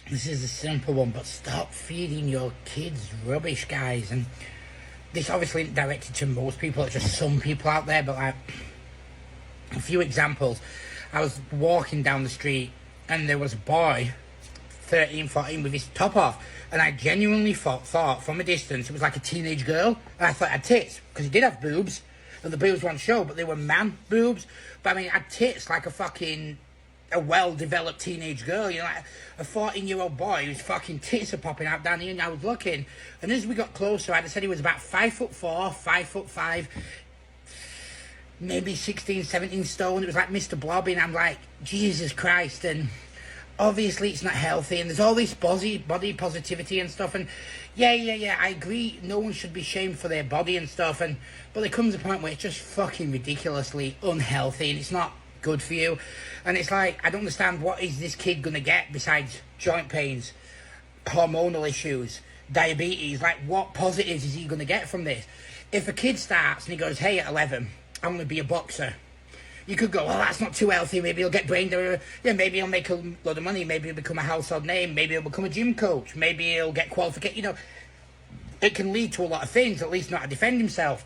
this is a simple one, but stop feeding your kids rubbish, guys. And this obviously isn't directed to most people, it's just some people out there, but like, a few examples. I was walking down the street and there was a boy, 13, 14, with his top off, and I genuinely thought from a distance it was like a teenage girl, and I thought it had tits, because he did have boobs, and the boobs weren't show, but they were man boobs, but I mean, it had tits like a well-developed teenage girl, you know, like a 14-year-old boy whose fucking tits are popping out down here, and I was looking, and as we got closer, I'd said he was about 5'4", 5'5", maybe 16, 17 stone. It was like Mr. Blobby, and I'm like, Jesus Christ. And obviously it's not healthy, and there's all this body positivity and stuff, and yeah, I agree, no one should be shamed for their body and stuff, but there comes a point where it's just fucking ridiculously unhealthy, and it's not good for you. And it's like, I don't understand, what is this kid gonna get besides joint pains, hormonal issues, diabetes? Like, what positives is he gonna get from this? If a kid starts and he goes, hey, at 11 I'm going to be a boxer, you could go, well, that's not too healthy, maybe he'll get brain damage, yeah, maybe he'll make a lot of money, maybe he'll become a household name, maybe he'll become a gym coach, maybe he'll get qualification, you know, it can lead to a lot of things, at least not to defend himself.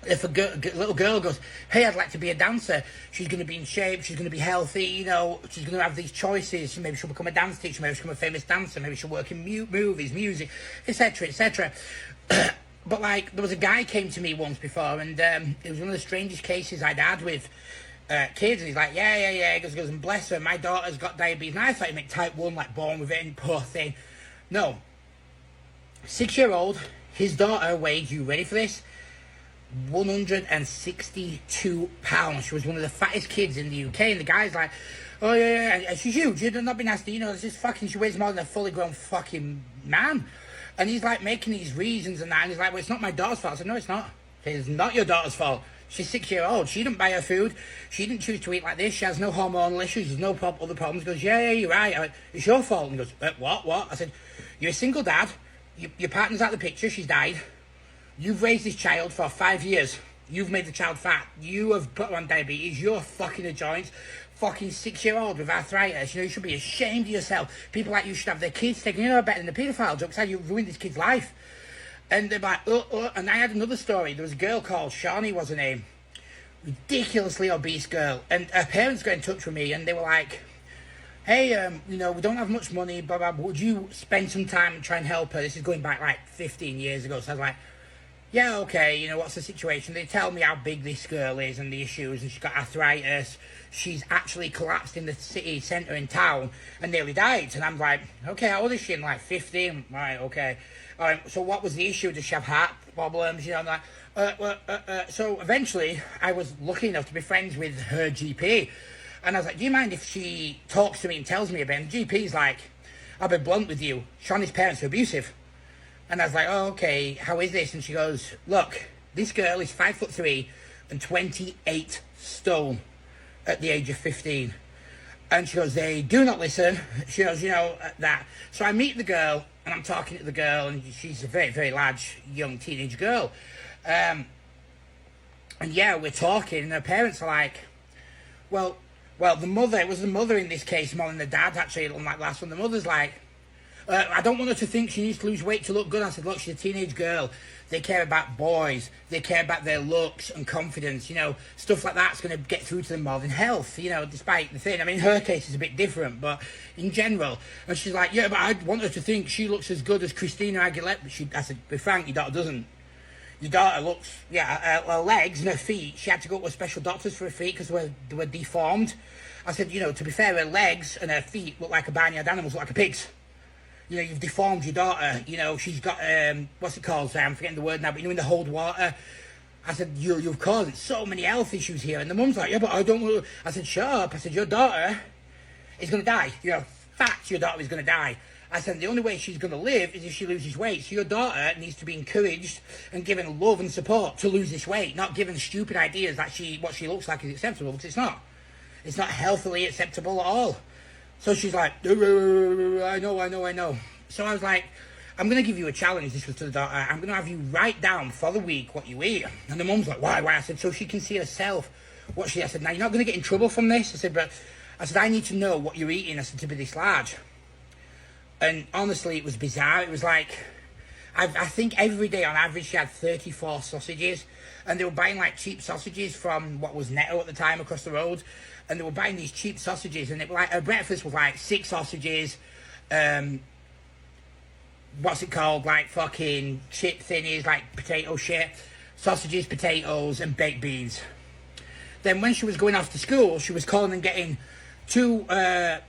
If a little girl goes, hey, I'd like to be a dancer, she's going to be in shape, she's going to be healthy, you know, she's going to have these choices, maybe she'll become a dance teacher, maybe she'll become a famous dancer, maybe she'll work in movies, music, etc., etc. But like, there was a guy came to me once before, and it was one of the strangest cases I'd had with kids, and he's like, yeah, he goes, and bless her, my daughter's got diabetes, and I thought he meant type 1, like born with it, and poor thing. No. 6-year-old, his daughter weighed, you ready for this? 162 pounds. She was one of the fattest kids in the UK, and the guy's like, oh yeah, she's huge, you'd not be nasty, you know, this is fucking, she weighs more than a fully grown fucking man. And he's like making these reasons and that, and he's like, well, it's not my daughter's fault. I said, no, it's not. It's not your daughter's fault. She's 6-year-old. She didn't buy her food. She didn't choose to eat like this. She has no hormonal issues. There's no other problems. He goes, yeah, you're right. I went, it's your fault. And he goes, what? I said, you're a single dad. Your partner's out of the picture. She's died. You've raised this child for 5 years. You've made the child fat. You have put her on diabetes. You're fucking a joint. Fucking 6-year-old with arthritis. You know, you should be ashamed of yourself. People like you should have their kids taken, you know, better than the paedophile jokes. How you ruined this kid's life. And they're like, and I had another story. There was a girl called Shawnee, was her name. Ridiculously obese girl. And her parents got in touch with me, and they were like, hey, you know, we don't have much money, blah, blah, would you spend some time and try and help her? This is going back like 15 years ago. So I was like, yeah, okay, you know, what's the situation? They tell me how big this girl is and the issues, and she's got arthritis. She's actually collapsed in the city centre in town and nearly died. And I'm like, okay, how old is she? And like 15. Right, okay. All right, so what was the issue? Does she have heart problems? You know, I'm like, so eventually I was lucky enough to be friends with her GP. And I was like, do you mind if she talks to me and tells me about it? And the GP's like, I'll be blunt with you. Shawnee's parents are abusive. And I was like, oh, okay, how is this? And she goes, look, this girl is 5'3" and 28 stone at the age of 15. And she goes, they do not listen. She goes, you know, that. So I meet the girl, and I'm talking to the girl, and she's a very, very large, young teenage girl. And yeah, we're talking, and her parents are like, well, the mother, it was the mother in this case more than the dad, actually, unlike last one. The mother's like, I don't want her to think she needs to lose weight to look good. I said, look, she's a teenage girl. They care about boys. They care about their looks and confidence. You know, stuff like that's going to get through to them more than health, you know, despite the thing. I mean, her case is a bit different, but in general. And she's like, yeah, but I want her to think she looks as good as Christina Aguilera. I said, be frank, your daughter doesn't. Your daughter looks, her legs and her feet, she had to go to a special doctors for her feet because they were deformed. I said, you know, to be fair, her legs and her feet look like a barnyard animals, look like a pig's. You know, you've deformed your daughter. You know, she's got, what's it called? I'm forgetting the word now, but you know, in the hold water. I said, you've caused so many health issues here. And the mum's like, yeah, but I don't want to. I said, shut up. I said, your daughter is going to die. You know, fact, your daughter is going to die. I said, the only way she's going to live is if she loses weight. So your daughter needs to be encouraged and given love and support to lose this weight, not given stupid ideas that what she looks like is acceptable, because it's not. It's not healthily acceptable at all. So she's like, I know. So I was like, I'm going to give you a challenge. This was to the daughter. I'm going to have you write down for the week what you eat. And the mum's like, why? I said, so she can see herself what she... I said, now you're not going to get in trouble from this. I said, I need to know what you're eating. I said, to be this large. And honestly, it was bizarre. It was like, I think every day on average she had 34 sausages, and they were buying like cheap sausages from what was Netto at the time across the road, and they were buying these cheap sausages, and it like her breakfast was like 6 sausages, what's it called, like fucking chip thingies, like potato shit, sausages, potatoes, and baked beans. Then when she was going off to school, she was calling and getting 2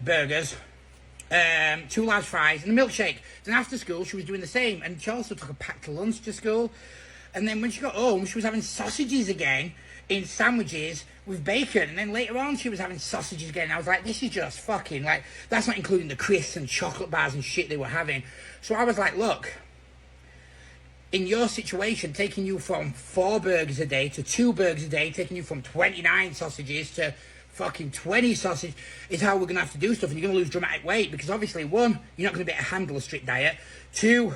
burgers, 2 large fries and a milkshake. Then after school she was doing the same, and she also took a packed lunch to school. And then when she got home she was having sausages again in sandwiches with bacon, and then later on she was having sausages again. I was like, this is just fucking, like, that's not including the crisps and chocolate bars and shit they were having. So I was like, look, in your situation, taking you from 4 burgers a day to 2 burgers a day, taking you from 29 sausages to fucking 20 sausage, is how we're going to have to do stuff, and you're going to lose dramatic weight, because obviously, 1, you're not going to be able to handle a strict diet. 2,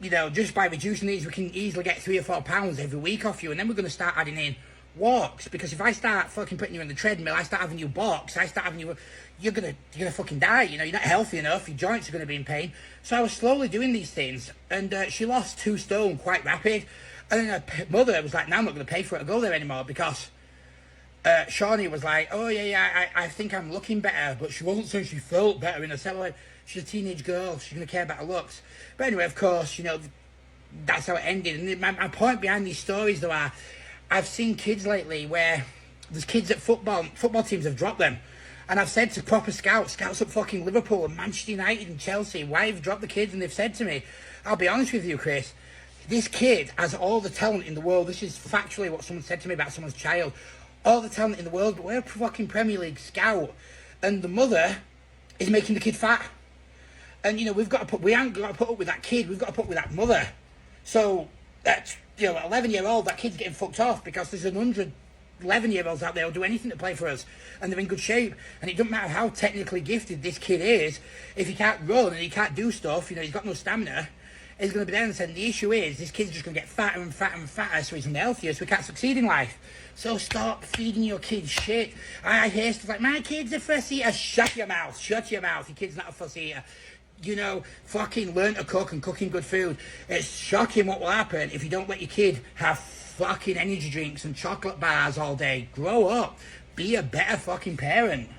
you know, just by reducing these, we can easily get 3 or 4 pounds every week off you, and then we're going to start adding in walks, because if I start fucking putting you on the treadmill, I start having you box, I start having you, you're gonna fucking die, you know, you're not healthy enough, your joints are going to be in pain. So I was slowly doing these things, and she lost 2 stone quite rapid, and then her mother was like, no, I'm not going to pay for it to go there anymore, because Shawnee was like, oh yeah, I think I'm looking better, but she wasn't saying she felt better in herself. Like, she's a teenage girl, she's going to care about her looks. But anyway, of course, you know, that's how it ended. And my point behind these stories, though, are I've seen kids lately where there's kids at football teams have dropped them. And I've said to proper scouts at fucking Liverpool and Manchester United and Chelsea, why have you dropped the kids? And they've said to me, I'll be honest with you, Chris, this kid has all the talent in the world. This is factually what someone said to me about someone's child. All the talent in the world, but we're a fucking Premier League scout, and the mother is making the kid fat. And, you know, we haven't got to put up with that kid, we've got to put up with that mother. So, that's, you know, 11-year-old, that kid's getting fucked off, because there's 100 11-year-olds out there who'll do anything to play for us, and they're in good shape. And it doesn't matter how technically gifted this kid is, if he can't run and he can't do stuff, you know, he's got no stamina, he's going to be there and saying, the issue is, this kid's just going to get fatter and fatter and fatter, so he's unhealthier, so he can't succeed in life. So stop feeding your kids shit. I hear stuff like, my kid's a fuss eater. Shut your mouth, your kid's not a fuss eater. You know, fucking learn to cook and cooking good food. It's shocking what will happen if you don't let your kid have fucking energy drinks and chocolate bars all day. Grow up. Be a better fucking parent.